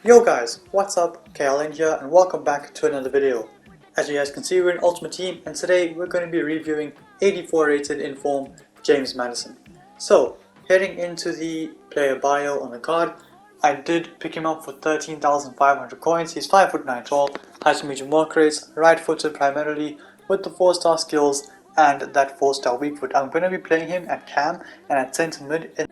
Yo guys, what's up? KLN here and welcome back to another video. As you guys can see, we're in Ultimate Team and today we're going to be reviewing 84 rated in form James Maddison. So, heading into the player bio on the card, I did pick him up for 13,500 coins. He's 5'9" tall, has medium work rates, right footed primarily with the 4-star skills and that 4-star weak foot. I'm going to be playing him at cam and at centre mid in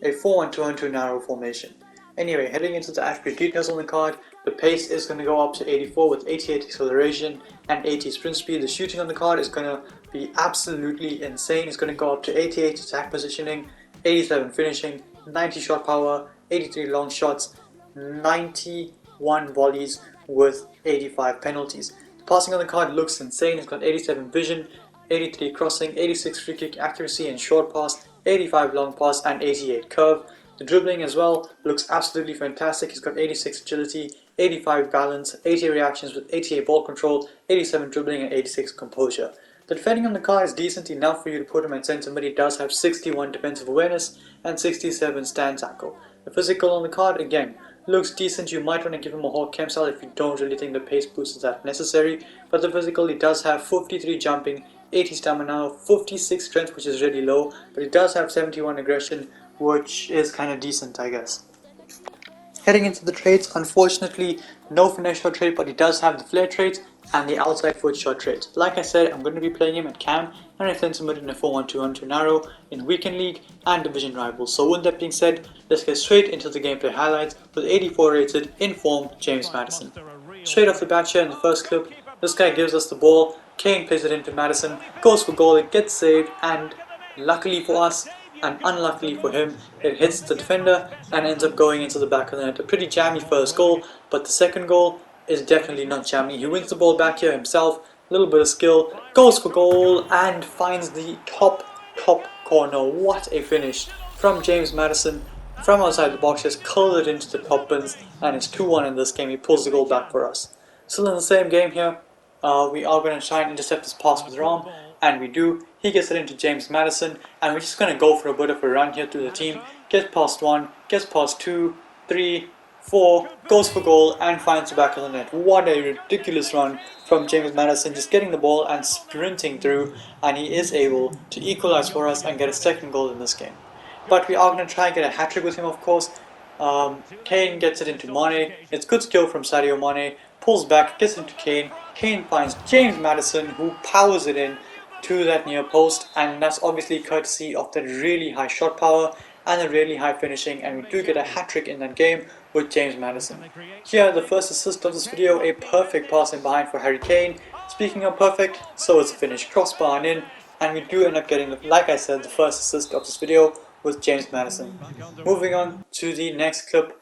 a 4-1-2-1-2 narrow formation. Anyway, heading into the attribute details on the card, the pace is going to go up to 84 with 88 acceleration and 80 sprint speed. The shooting on the card is going to be absolutely insane. It's going to go up to 88 attack positioning, 87 finishing, 90 shot power, 83 long shots, 91 volleys with 85 penalties. The passing on the card looks insane. It's got 87 vision, 83 crossing, 86 free kick accuracy and short pass, 85 long pass and 88 curve. The dribbling as well looks absolutely fantastic. He's got 86 agility, 85 balance, 80 reactions with 88 ball control, 87 dribbling and 86 composure. The defending on the card is decent enough for you to put him at centre mid. He does have 61 defensive awareness and 67 stand tackle. The physical on the card again looks decent. You might want to give him a Hawk Chem style if you don't really think the pace boost is that necessary. But the physical, he does have 53 jumping, 80 stamina, 56 strength, which is really low, but he does have 71 aggression, which is kind of decent, I guess. Heading into the traits, unfortunately, no finesse shot trait, but he does have the flare trait and the outside foot shot trait. Like I said, I'm going to be playing him at cam and at centre mid in a 4-1-2-1-2 narrow in weekend league and division rivals. So with that being said, let's get straight into the gameplay highlights with 84 rated in form James Maddison. Straight off the bat here in the first clip, this guy gives us the ball, Kane plays it into Maddison, goes for goal, it gets saved, and luckily for us and unluckily for him, it hits the defender and ends up going into the back of the net. A pretty jammy first goal, but the second goal is definitely not jammy. He wins the ball back here himself, a little bit of skill, goes for goal and finds the top corner. What a finish from James Maddison from outside the box, just curled it into the top bins, and it's 2-1 in this game. He pulls the goal back for us. Still in the same game here, we are going to try and intercept this pass with Rom, and we do. He gets it into James Maddison, and we're just going to go for a bit of a run here through the team. Gets past 1, gets past 2, 3, 4, goes for goal and finds the back of the net. What a ridiculous run from James Maddison, just getting the ball and sprinting through, and he is able to equalize for us and get a second goal in this game. But we are going to try and get a hat-trick with him, of course. Kane gets it into Mane. It's good skill from Sadio Mane. Pulls back, gets into Kane. Kane finds James Maddison, who powers it in to that near post, and that's obviously courtesy of that really high shot power and a really high finishing, and we do get a hat-trick in that game with James Maddison. Here, the first assist of this video, a perfect pass in behind for Harry Kane. Speaking of perfect, so it's a finish, crossbar and in, and we do end up getting, like I said, the first assist of this video with James Maddison. Moving on to the next clip.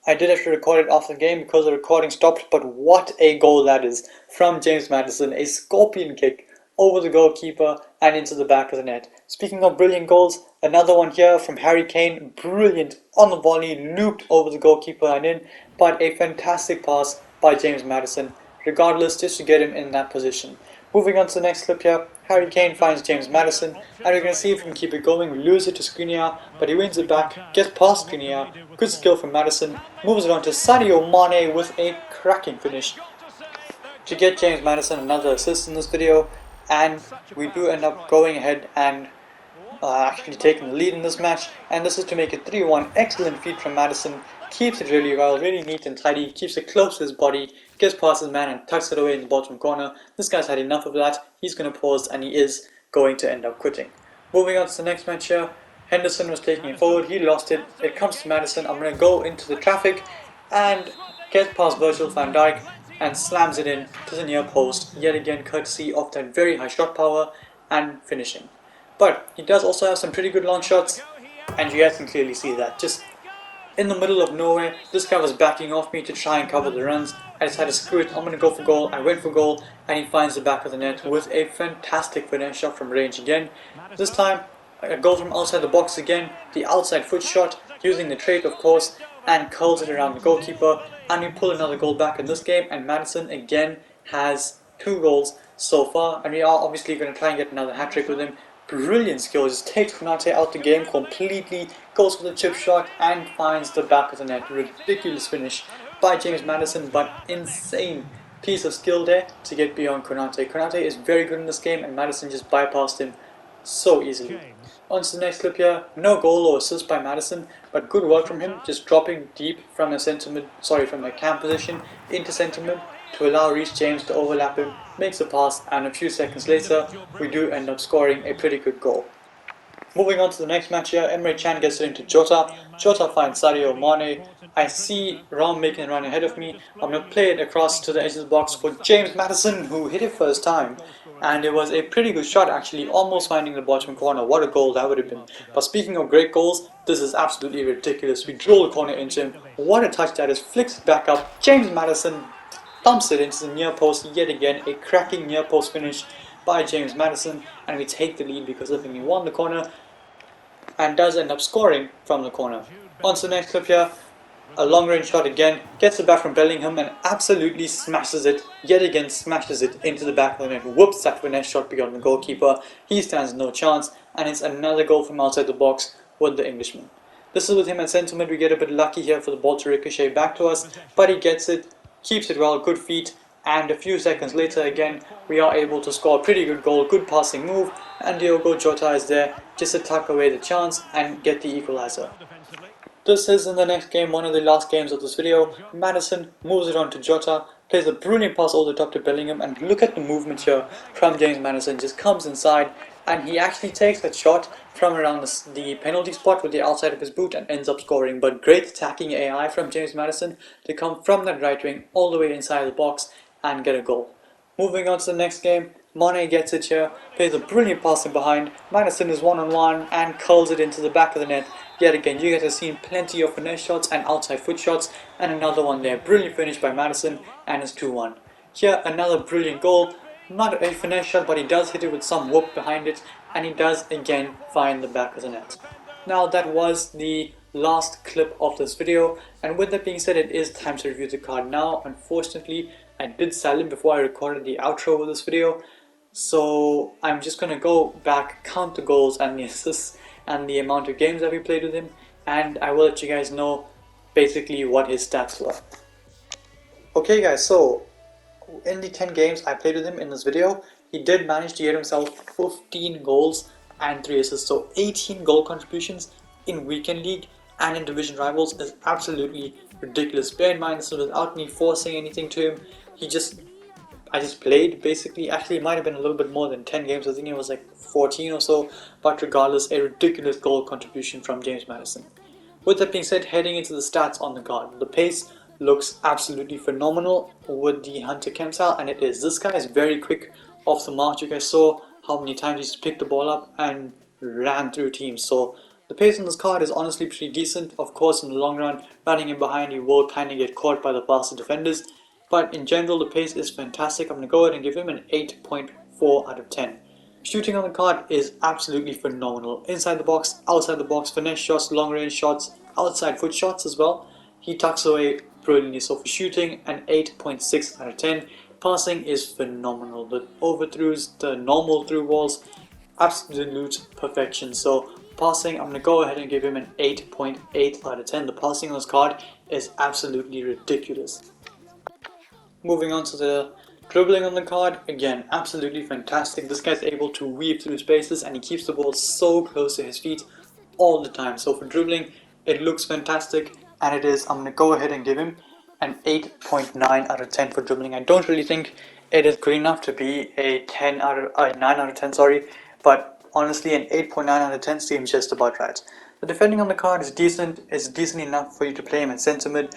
I did have to record it after the game because the recording stopped, but what a goal that is from James Maddison, a scorpion kick over the goalkeeper and into the back of the net. Speaking of brilliant goals, another one here from Harry Kane, brilliant on the volley, looped over the goalkeeper and in, but a fantastic pass by James Maddison, regardless, just to get him in that position. Moving on to the next clip here, Harry Kane finds James Maddison, and we're going to see if we can keep it going. We lose it to Skriniar, but he wins it back, gets past Skriniar, good skill from Maddison, moves it on to Sadio Mane with a cracking finish to get James Maddison another assist in this video. And we do end up going ahead and actually taking the lead in this match, and this is to make it 3-1. Excellent feed from Maddison, keeps it really well, really neat and tidy, keeps it close to his body, gets past his man and tucks it away in the bottom corner. This guy's had enough of that, he's going to pause and he is going to end up quitting. Moving on to the next match here, Henderson was taking it forward, he lost it, it comes to Maddison. I'm going to go into the traffic and get past Virgil van Dijk and slams it in to the near post, yet again courtesy of that very high shot power and finishing. But he does also have some pretty good long shots, and you guys can clearly see that. Just in the middle of nowhere, this guy was backing off me to try and cover the runs. I decided, screw it, I'm going to go for goal. I went for goal, and he finds the back of the net with a fantastic finesse shot from range again. This time, a goal from outside the box again, the outside foot shot, using the trait of course, and curls it around the goalkeeper, and we pull another goal back in this game, and Maddison again has 2 goals so far, and we are obviously going to try and get another hat-trick with him. Brilliant skill, just takes Konate out the game completely, goes for the chip shot and finds the back of the net. Ridiculous finish by James Maddison, but insane piece of skill there to get beyond Konate. Konate is very good in this game and Maddison just bypassed him so easily. On to the next clip here. No goal or assist by Maddison, but good work from him, just dropping deep from a cam position into centre mid to allow Reece James to overlap him, makes a pass, and a few seconds later we do end up scoring a pretty good goal. Moving on to the next match here, Emre Can gets it into Jota. Jota finds Sadio Mane. I see Ram making a run ahead of me. I'm going to play it across to the edge of the box for James Maddison, who hit it first time. And it was a pretty good shot actually, almost finding the bottom corner. What a goal that would have been. But speaking of great goals, this is absolutely ridiculous. We drill the corner into him. What a touch that is. Flicks it back up. James Maddison thumps it into the near post yet again. A cracking near post finish by James Maddison, and we take the lead because of him. He won the corner and does end up scoring from the corner. On to the next clip here, a long range shot again, gets it back from Bellingham and absolutely smashes it, yet again smashes it into the back of the net. Whoops, that finesse shot beyond the goalkeeper. He stands no chance, and it's another goal from outside the box with the Englishman. This is with him at centre mid. We get a bit lucky here for the ball to ricochet back to us, but he gets it, keeps it well, good feet. And a few seconds later again, we are able to score a pretty good goal, good passing move, and Diogo Jota is there just to tuck away the chance and get the equalizer. This is in the next game, one of the last games of this video. Maddison moves it on to Jota, plays a brilliant pass over the top to Bellingham, and look at the movement here from James Maddison. Just comes inside and he actually takes that shot from around the penalty spot with the outside of his boot and ends up scoring. But great attacking AI from James Maddison to come from that right wing all the way inside the box and get a goal. Moving on to the next game, Mane gets it here, plays a brilliant passing behind. Maddison is one-on-one and curls it into the back of the net. Yet again, you guys have seen plenty of finesse shots and outside foot shots, and another one there. Brilliant finish by Maddison, and it's 2-1. Here, another brilliant goal. Not a finesse shot, but he does hit it with some whoop behind it, and he does again find the back of the net. Now, that was the last clip of this video, and with that being said, it is time to review the card now. Unfortunately, I did sell him before I recorded the outro of this video, so I'm just going to go back, count the goals and the assists and the amount of games that we played with him, and I will let you guys know basically what his stats were. Okay guys, so in the 10 games I played with him in this video, he did manage to get himself 15 goals and 3 assists, so 18 goal contributions in weekend league and in division rivals is absolutely ridiculous. Bear in mind, this was without me forcing anything to him. I just played basically. Actually, it might have been a little bit more than 10 games. I think it was like 14 or so, but regardless, a ridiculous goal contribution from James Maddison. With that being said, heading into the stats on the card, the pace looks absolutely phenomenal with the Hunter Chem style, and it is. This guy is very quick off the mark. You guys saw how many times he just picked the ball up and ran through teams. So the pace on this card is honestly pretty decent. Of course, in the long run, running in behind, he will kind of get caught by the faster defenders. But in general, the pace is fantastic. I'm going to go ahead and give him an 8.4 out of 10. Shooting on the card is absolutely phenomenal. Inside the box, outside the box, finesse shots, long range shots, outside foot shots as well. He tucks away brilliantly. So for shooting, an 8.6 out of 10. Passing is phenomenal. The overthrows, the normal through balls, absolute perfection. So passing, I'm going to go ahead and give him an 8.8 out of 10. The passing on this card is absolutely ridiculous. Moving on to the dribbling on the card, again, absolutely fantastic. This guy's able to weave through spaces and he keeps the ball so close to his feet all the time. So for dribbling, it looks fantastic, and it is. I'm going to go ahead and give him an 8.9 out of 10 for dribbling. I don't really think it is good enough to be a 9 out of 10, sorry, but honestly an 8.9 out of 10 seems just about right. The defending on the card is decent. It's decent enough for you to play him at centre mid,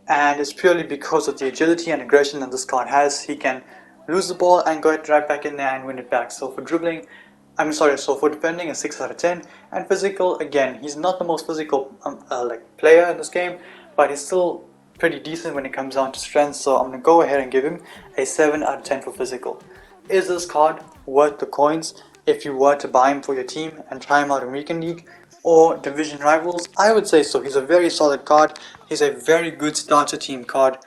and it's purely because of the agility and aggression that this card has. He can lose the ball and go right back in there and win it back. So for dribbling, so for defending, a 6 out of 10. And physical, again, he's not the most physical player in this game, but he's still pretty decent when it comes down to strength. So I'm going to go ahead and give him a 7 out of 10 for physical. Is this card worth the coins if you were to buy him for your team and try him out in weekend league or division rivals? I would say so. He's a very solid card. He's a very good starter team card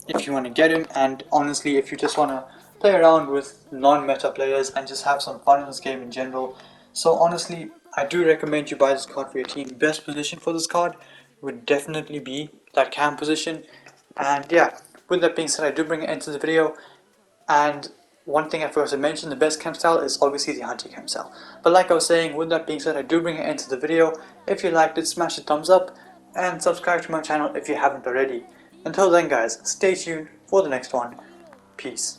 if you want to get him, and honestly, if you just want to play around with non-meta players and just have some fun in this game in general. So honestly, I do recommend you buy this card for your team. Best position for this card would definitely be that cam position. And yeah, with that being said, I do bring it into the video. And one thing I forgot to mention, the best cam style is obviously the hunter cam style. But like I was saying, with that being said, I do bring it into the video. If you liked it, smash the thumbs up and subscribe to my channel if you haven't already. Until then guys, stay tuned for the next one. Peace.